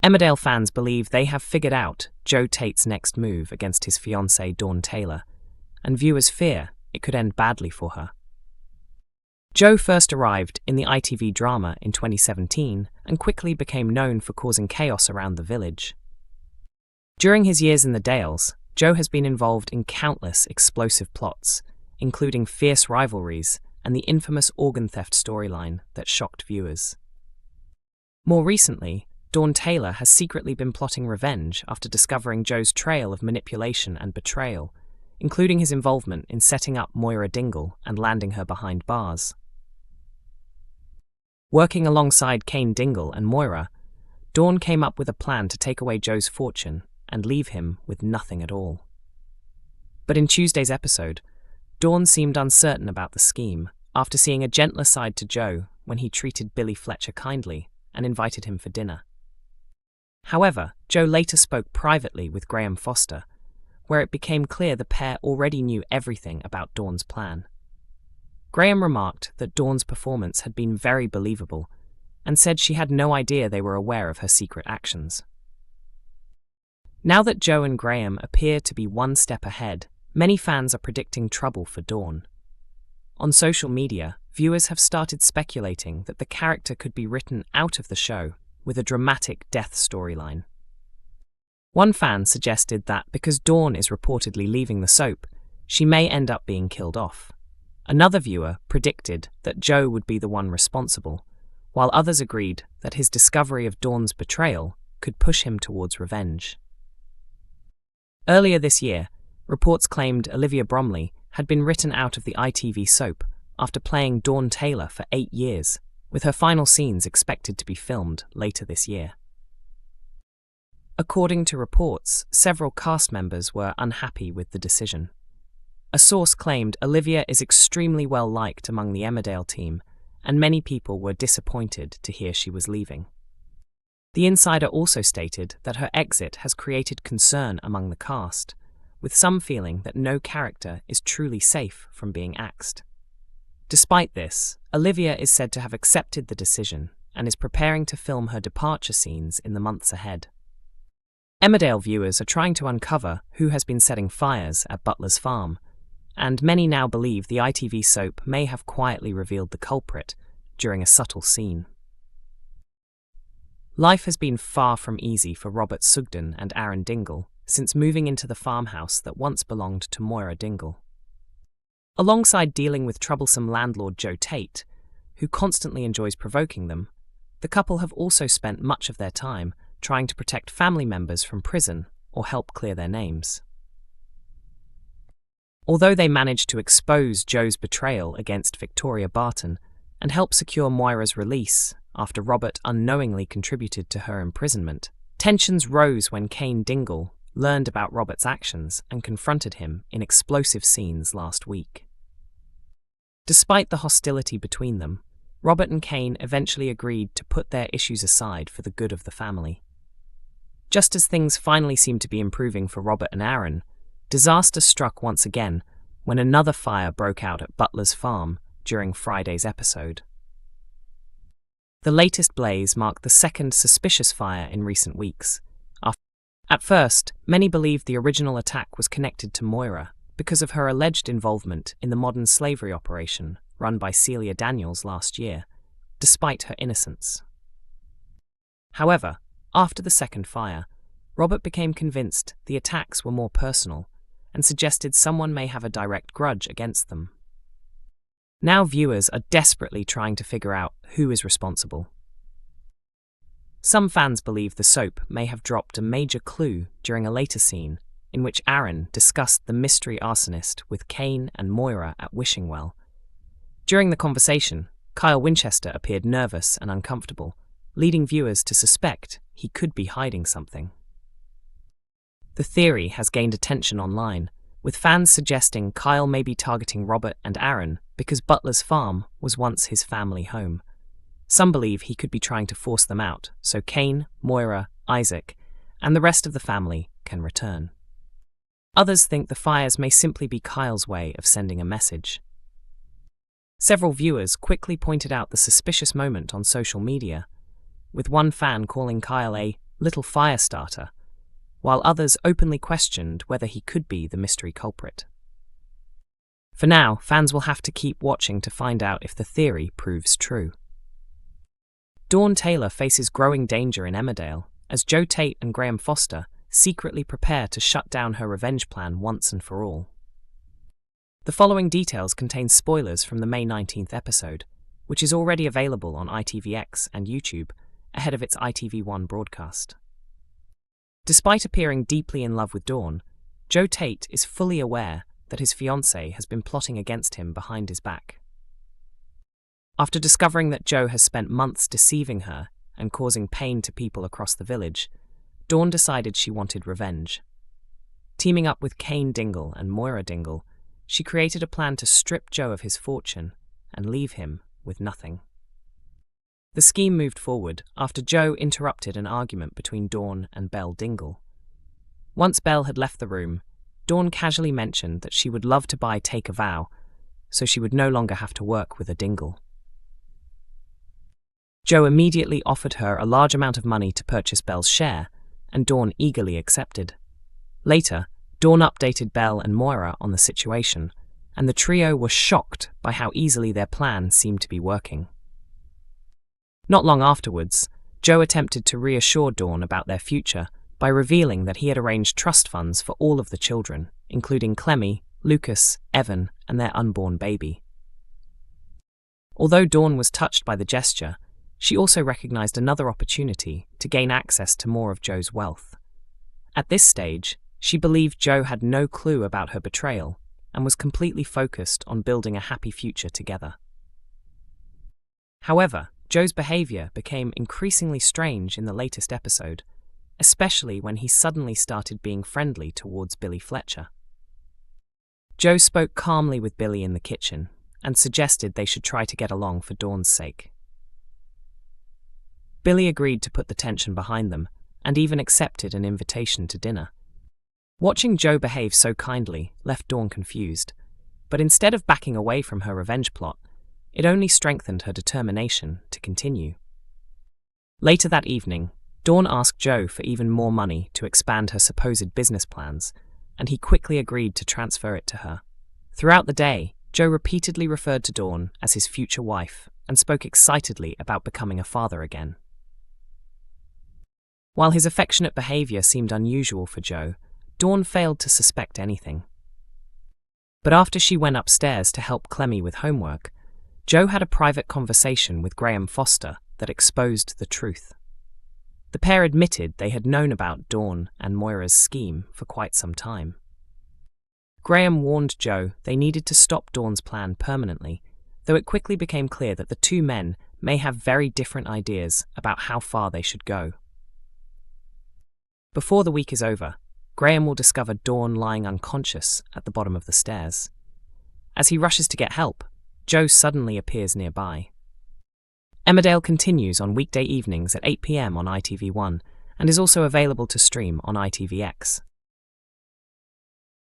Emmerdale fans believe they have figured out Joe Tate's next move against his fiancée Dawn Taylor, and viewers fear it could end badly for her. Joe first arrived in the ITV drama in 2017 and quickly became known for causing chaos around the village. During his years in the Dales, Joe has been involved in countless explosive plots, including fierce rivalries and the infamous organ theft storyline that shocked viewers. More recently, Dawn Taylor has secretly been plotting revenge after discovering Joe's trail of manipulation and betrayal, including his involvement in setting up Moira Dingle and landing her behind bars. Working alongside Cain Dingle and Moira, Dawn came up with a plan to take away Joe's fortune and leave him with nothing at all. But in Tuesday's episode, Dawn seemed uncertain about the scheme after seeing a gentler side to Joe when he treated Billy Fletcher kindly and invited him for dinner. However, Joe later spoke privately with Graham Foster, where it became clear the pair already knew everything about Dawn's plan. Graham remarked that Dawn's performance had been very believable and said she had no idea they were aware of her secret actions. Now that Joe and Graham appear to be one step ahead, many fans are predicting trouble for Dawn. On social media, viewers have started speculating that the character could be written out of the show with a dramatic death storyline. One fan suggested that because Dawn is reportedly leaving the soap, she may end up being killed off. Another viewer predicted that Joe would be the one responsible, while others agreed that his discovery of Dawn's betrayal could push him towards revenge. Earlier this year, reports claimed Olivia Bromley had been written out of the ITV soap after playing Dawn Taylor for 8 years, with her final scenes expected to be filmed later this year. According to reports, several cast members were unhappy with the decision. A source claimed Olivia is extremely well liked among the Emmerdale team, and many people were disappointed to hear she was leaving. The insider also stated that her exit has created concern among the cast, with some feeling that no character is truly safe from being axed. Despite this, Olivia is said to have accepted the decision and is preparing to film her departure scenes in the months ahead. Emmerdale viewers are trying to uncover who has been setting fires at Butler's farm, and many now believe the ITV soap may have quietly revealed the culprit during a subtle scene. Life has been far from easy for Robert Sugden and Aaron Dingle since moving into the farmhouse that once belonged to Moira Dingle. Alongside dealing with troublesome landlord Joe Tate, who constantly enjoys provoking them, the couple have also spent much of their time trying to protect family members from prison or help clear their names. Although they managed to expose Joe's betrayal against Victoria Barton and help secure Moira's release after Robert unknowingly contributed to her imprisonment, tensions rose when Cain Dingle learned about Robert's actions and confronted him in explosive scenes last week. Despite the hostility between them, Robert and Cain eventually agreed to put their issues aside for the good of the family. Just as things finally seemed to be improving for Robert and Aaron, disaster struck once again when another fire broke out at Butler's farm during Friday's episode. The latest blaze marked the second suspicious fire in recent weeks. At first, many believed the original attack was connected to Moira because of her alleged involvement in the modern slavery operation run by Celia Daniels last year, despite her innocence. However, after the second fire, Robert became convinced the attacks were more personal and suggested someone may have a direct grudge against them. Now viewers are desperately trying to figure out who is responsible. Some fans believe the soap may have dropped a major clue during a later scene in which Aaron discussed the mystery arsonist with Cain and Moira at Wishingwell. During the conversation, Kyle Winchester appeared nervous and uncomfortable, leading viewers to suspect he could be hiding something. The theory has gained attention online, with fans suggesting Kyle may be targeting Robert and Aaron because Butler's farm was once his family home. Some believe he could be trying to force them out so Cain, Moira, Isaac, and the rest of the family can return. Others think the fires may simply be Kyle's way of sending a message. Several viewers quickly pointed out the suspicious moment on social media, with one fan calling Kyle a little fire starter, while others openly questioned whether he could be the mystery culprit. For now, fans will have to keep watching to find out if the theory proves true. Dawn Taylor faces growing danger in Emmerdale as Joe Tate and Graham Foster secretly prepare to shut down her revenge plan once and for all. The following details contain spoilers from the May 19th episode, which is already available on ITVX and YouTube ahead of its ITV1 broadcast. Despite appearing deeply in love with Dawn, Joe Tate is fully aware that his fiancée has been plotting against him behind his back. After discovering that Joe has spent months deceiving her and causing pain to people across the village, Dawn decided she wanted revenge. Teaming up with Cain Dingle and Moira Dingle, she created a plan to strip Joe of his fortune and leave him with nothing. The scheme moved forward after Joe interrupted an argument between Dawn and Belle Dingle. Once Belle had left the room, Dawn casually mentioned that she would love to buy Take a Vow, so she would no longer have to work with a Dingle. Joe immediately offered her a large amount of money to purchase Belle's share, and Dawn eagerly accepted. Later, Dawn updated Belle and Moira on the situation, and the trio were shocked by how easily their plan seemed to be working. Not long afterwards, Joe attempted to reassure Dawn about their future by revealing that he had arranged trust funds for all of the children, including Clemmy, Lucas, Evan, and their unborn baby. Although Dawn was touched by the gesture, she also recognized another opportunity to gain access to more of Joe's wealth. At this stage, she believed Joe had no clue about her betrayal and was completely focused on building a happy future together. However, Joe's behavior became increasingly strange in the latest episode, especially when he suddenly started being friendly towards Billy Fletcher. Joe spoke calmly with Billy in the kitchen and suggested they should try to get along for Dawn's sake. Billy agreed to put the tension behind them and even accepted an invitation to dinner. Watching Joe behave so kindly left Dawn confused, but instead of backing away from her revenge plot, it only strengthened her determination to continue. Later that evening, Dawn asked Joe for even more money to expand her supposed business plans, and he quickly agreed to transfer it to her. Throughout the day, Joe repeatedly referred to Dawn as his future wife and spoke excitedly about becoming a father again. While his affectionate behavior seemed unusual for Joe, Dawn failed to suspect anything. But after she went upstairs to help Clemmy with homework, Joe had a private conversation with Graham Foster that exposed the truth. The pair admitted they had known about Dawn and Moira's scheme for quite some time. Graham warned Joe they needed to stop Dawn's plan permanently, though it quickly became clear that the two men may have very different ideas about how far they should go. Before the week is over, Graham will discover Dawn lying unconscious at the bottom of the stairs. As he rushes to get help, Joe suddenly appears nearby. Emmerdale continues on weekday evenings at 8 p.m. on ITV1 and is also available to stream on ITVX.